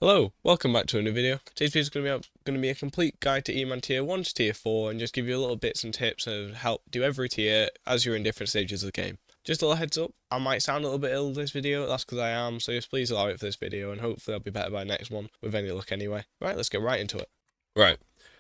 Hello, welcome back to a new video. Today's video is going to be a complete guide to Eman tier 1 to tier 4 and just give you a little bits and tips of help do every tier as you're in different stages of the game. Just a little heads up, I might sound a little bit ill this video, that's because I am, so just please allow it for this video and hopefully I'll be better by next one with any luck anyway. Right, let's get right into it. Right,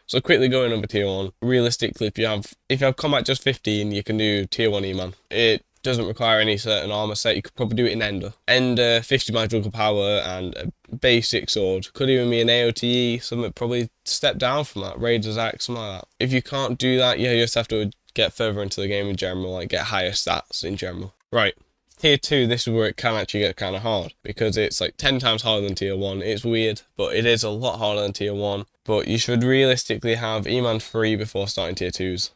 so quickly going over tier 1, realistically if you have combat just 15 you can do tier 1 Eman. It doesn't require any certain armor set. You could probably do it in Ender. Ender, 50 magical power, and a basic sword. Could even be an AOTE, something probably step down from that. Raider's Axe, something like that. If you can't do that, yeah, you just have to get further into the game in general, like get higher stats in general. Right. Tier 2, this is where it can actually get kind of hard, because it's like 10 times harder than tier 1. It's weird, but it is a lot harder than tier 1. But you should realistically have Eman 3 before starting tier 2s.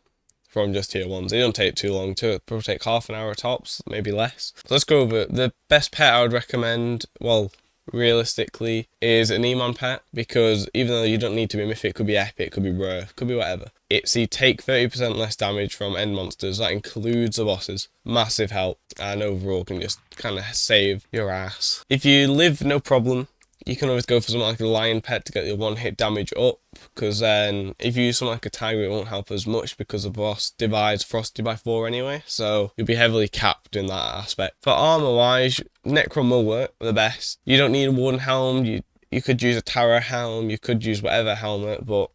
From just tier 1s. They don't take too long to probably take half an hour tops, maybe less. So let's go over it. The best pet I would recommend, well, realistically, is an Eman pet, because even though you don't need to be mythic, it could be epic, could be rare, could be whatever. It's you take 30% less damage from end monsters, that includes the bosses. Massive help, and overall can just kind of save your ass. If you live, no problem. You can always go for something like a lion pet to get your one hit damage up, because then if you use something like a tiger it won't help as much because the boss divides frosty by 4 anyway, so you'll be heavily capped in that aspect. For armor wise, Necron will work the best. You don't need a wooden helm, you could use a Tara helm, you could use whatever helmet, but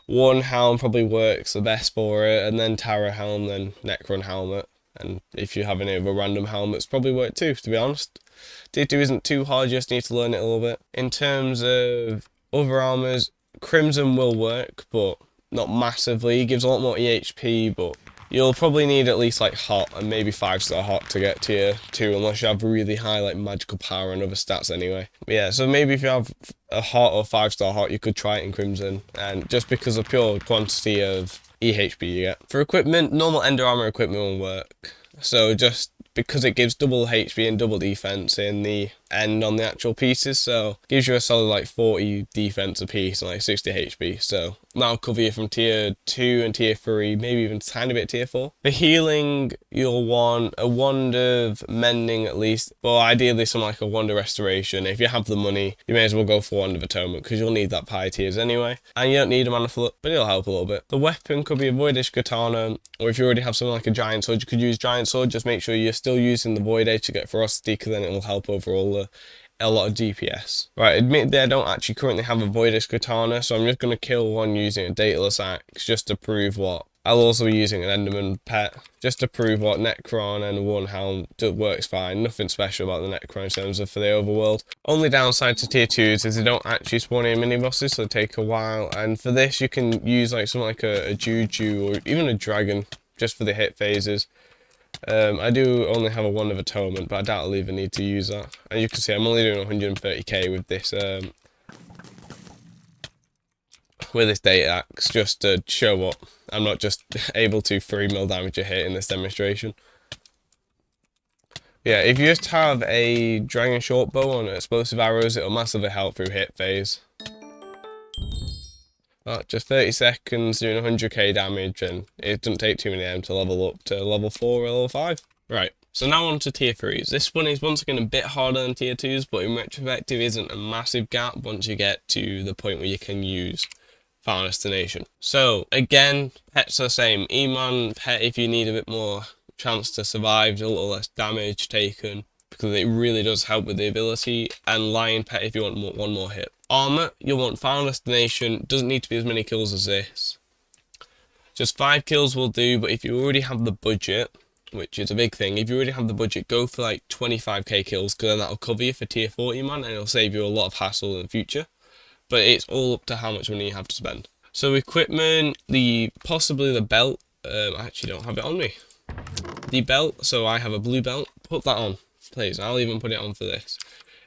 one helm probably works the best for it, and then Tara helm, then Necron helmet. And if you have any other random helmets, probably work too, to be honest. Tier 2 isn't too hard, you just need to learn it a little bit. In terms of other armors, Crimson will work, but not massively. It gives a lot more EHP, but you'll probably need at least like hot and maybe 5-star hot to get tier 2, unless you have really high like magical power and other stats anyway. But yeah, so maybe if you have a hot or 5-star hot, you could try it in Crimson, and just because of pure quantity of EHP you get. For equipment, normal Ender armor equipment will work. So just because it gives double HP and double defense in the end on the actual pieces, so gives you a solid like 40 defense a piece and like 60 HP, so that'll cover you from tier 2 and tier 3, maybe even a tiny bit tier 4. For healing, you'll want a wand of mending at least, but ideally something like a wand of restoration. If you have the money, you may as well go for wand of atonement, because you'll need that for high tiers anyway, and you don't need a mana flip, but it'll help a little bit. The weapon could be a voidish katana, or if you already have something like a giant sword, you could use giant sword. Just make sure you're still using the void edge to get ferocity, because then it will help overall a lot of DPS. Right, admittedly I don't actually currently have a voidish katana, so I'm just going to kill one using a dateless axe just to prove what. I'll also be using an Enderman pet just to prove what Necron and one helm works fine. Nothing special about the Necron in terms of for the overworld. Only downside to tier 2s is they don't actually spawn any mini bosses, so they take a while, and for this you can use like something like a Juju or even a dragon just for the hit phases. I do only have a wand of atonement, but I doubt I'll even need to use that. And you can see I'm only doing 130k with this data axe, just to show what I'm not just able to 3 mil damage a hit in this demonstration. Yeah, if you just have a dragon short bow on explosive arrows, it'll massively help through hit phase. Just 30 seconds doing 100k damage, and it doesn't take too many of them to level up to level 4 or level 5. Right, so now on to tier 3s. This one is once again a bit harder than tier 2s, but in retrospective isn't a massive gap once you get to the point where you can use Final Destination. So again, pets are the same. Eman pet if you need a bit more chance to survive, a little less damage taken, because it really does help with the ability, and Lion pet if you want one more hit. Armor, you'll want Final Destination, doesn't need to be as many kills as this. Just 5 kills will do, but if you already have the budget, which is a big thing, if you already have the budget, go for like 25k kills, because then that'll cover you for tier 40 man, and it'll save you a lot of hassle in the future. But it's all up to how much money you have to spend. So equipment, possibly the belt, I actually don't have it on me. The belt, so I have a blue belt, put that on, please, I'll even put it on for this.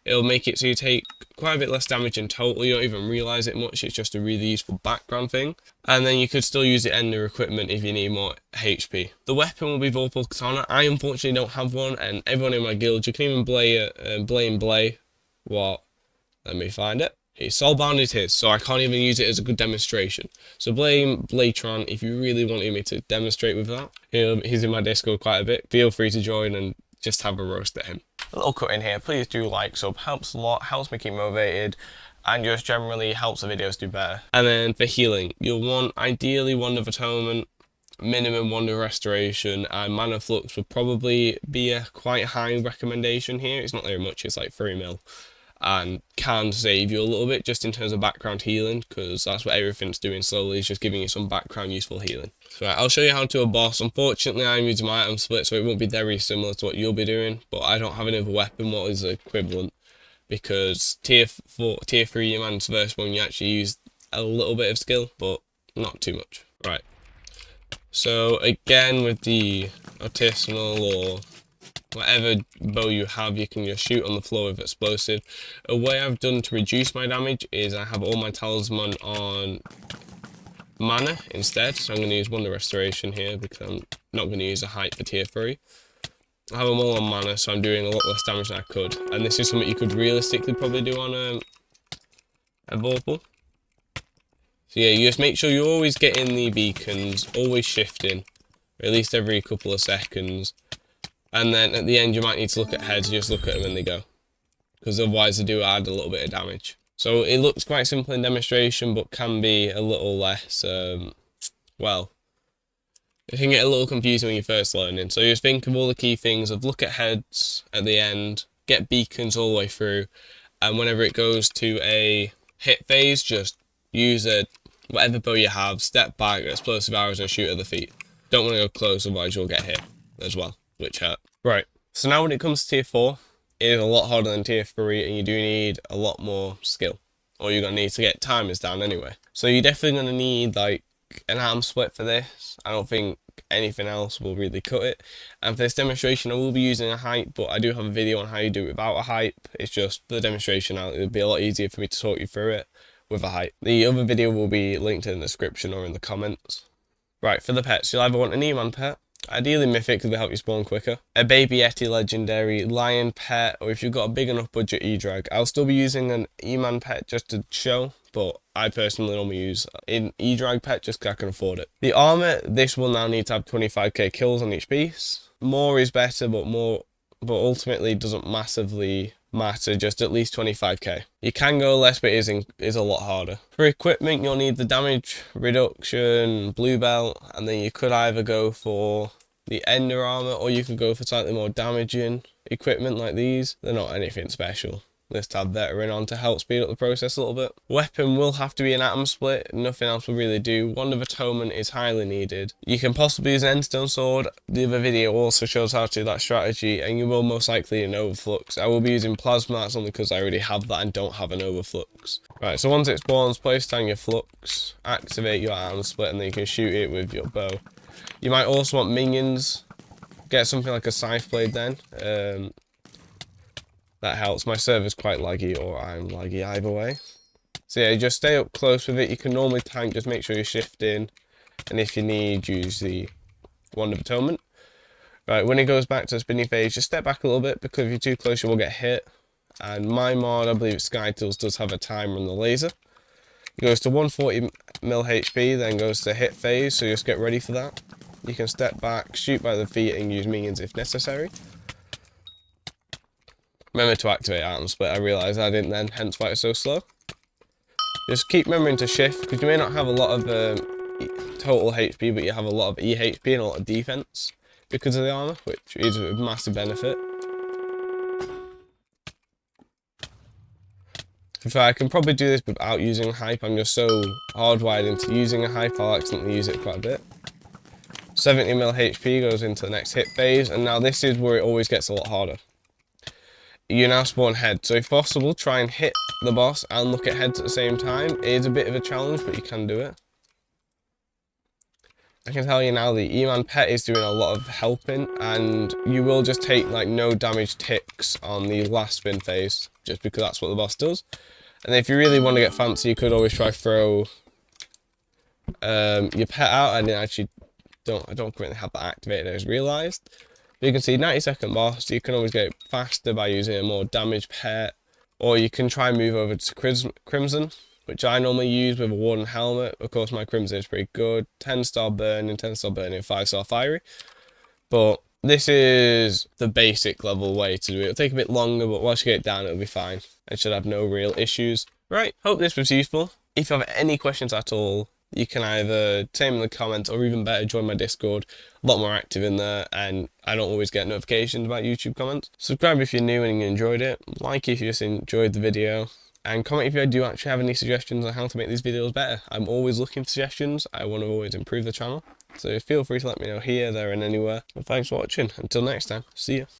It'll make it so you take quite a bit less damage in total, you don't even realise it much, it's just a really useful background thing. And then you could still use the Ender equipment if you need more HP. The weapon will be Blorpl katana. I unfortunately don't have one, and everyone in my guild, you can even blay what? Let me find it. It's soulbound it is, so I can't even use it as a good demonstration. So blame Blatron if you really wanted me to demonstrate with that. He's in my Discord quite a bit. Feel free to join and just have a roast at him. a little cut in here. Please do like, sub, helps a lot, helps me keep motivated, and just generally helps the videos do better. And then for healing, you'll want ideally Wand of Atonement, minimum Wand of Restoration, and Mana Flux would probably be a quite high recommendation here. It's not very much, it's like 3 mil. And can save you a little bit just in terms of background healing, because that's what everything's doing slowly, is just giving you some background useful healing. So right, I'll show you how to do a boss. Unfortunately, I'm using my item split, so it won't be very similar to what you'll be doing, but I don't have another weapon what is equivalent, because tier 3 Eman's first one, you actually use a little bit of skill, but not too much. Right, so again with the artisanal or whatever bow you have, you can just shoot on the floor with explosive. A way I've done to reduce my damage is I have all my talisman on mana instead, so I'm going to use Wand of Restoration here because I'm not going to use a hype for tier 3. I have them all on mana, so I'm doing a lot less damage than I could, and this is something you could realistically probably do on a Blorpl. So yeah, you just make sure you're always getting the beacons, always shifting, at least every couple of seconds. And then at the end, you might need to look at heads, just look at them and they go. Because otherwise they do add a little bit of damage. So it looks quite simple in demonstration, but can be a little less, well, it can get a little confusing when you're first learning. So just think of all the key things of look at heads at the end, get beacons all the way through, and whenever it goes to a hit phase, just use whatever bow you have, step back, explosive arrows and shoot at the feet. Don't want to go close, otherwise you'll get hit as well, which hurt. Right, so now when it comes to tier 4, it is a lot harder than tier 3, and you do need a lot more skill. Or you're going to need to get timers down anyway. So you're definitely going to need like an atom split for this. I don't think anything else will really cut it. And for this demonstration I will be using a hype, but I do have a video on how you do it without a hype. It's just for the demonstration it would be a lot easier for me to talk you through it with a hype. The other video will be linked in the description or in the comments. Right, for the pets, you'll either want an Eman pet, ideally mythic because they help you spawn quicker, a baby Yeti legendary, lion pet, or if you've got a big enough budget E-drag. I'll still be using an Eman pet just to show, but I personally normally use an E-drag pet just because I can afford it. The armor, this will now need to have 25k kills on each piece. More is better, but ultimately doesn't massively matter, just at least 25k. You can go less, but it is a lot harder. For equipment, you'll need the damage reduction, blue belt, and then you could either go for the ender armor, or you could go for slightly more damaging equipment like these. They're not anything special. Let's have veteran on to help speed up the process a little bit. Weapon will have to be an atom split, nothing else will really do. Wand of Atonement is highly needed. You can possibly use an endstone sword. The other video also shows how to do that strategy, and you will most likely need an overflux. I will be using plasma, that's only because I already have that and don't have an overflux. Right, so once it spawns, place down your flux, activate your atom split, and then you can shoot it with your bow. You might also want minions. Get something like a scythe blade then. That helps. My server's quite laggy, or I'm laggy either way. So yeah, just stay up close with it. You can normally tank, just make sure you're shifting. And if you need, use the Wand of Atonement. Right, when it goes back to the spinning phase, just step back a little bit, because if you're too close, you will get hit. And my mod, I believe Skytools, does have a timer on the laser. It goes to 140 mil HP, then goes to hit phase, so just get ready for that. You can step back, shoot by the feet, and use minions if necessary. Remember to activate atom split, I realised I didn't then, hence why it's so slow. Just keep remembering to shift, because you may not have a lot of total HP, but you have a lot of EHP and a lot of defense because of the armor, which is a massive benefit. In fact, I can probably do this without using a hype. I'm just so hardwired into using a hype, I'll accidentally use it quite a bit. 70 mil HP goes into the next hit phase, and now this is where it always gets a lot harder. You now spawn head, so if possible, try and hit the boss and look at heads at the same time. It is a bit of a challenge, but you can do it. I can tell you now the Eman pet is doing a lot of helping, and you will just take like no damage ticks on the last spin phase, just because that's what the boss does. And if you really want to get fancy, you could always try throw your pet out. I actually I don't currently have that activated, I just realised. You can see 90-second boss. You can always get it faster by using a more damaged pet, or you can try and move over to Crimson, which I normally use with a Warden helmet. Of course, my Crimson is pretty good. 10-star burning, 5-star fiery. But this is the basic level way to do it. It'll take a bit longer, but once you get it down, it'll be fine. I should have no real issues. Right, hope this was useful. If you have any questions at all, you can either say them in the comments, or even better, join my Discord. A lot more active in there, and I don't always get notifications about YouTube comments. Subscribe if you're new and you enjoyed it. Like if you just enjoyed the video. And comment if you do actually have any suggestions on how to make these videos better. I'm always looking for suggestions. I want to always improve the channel. So feel free to let me know here, there and anywhere. And thanks for watching. Until next time, see ya.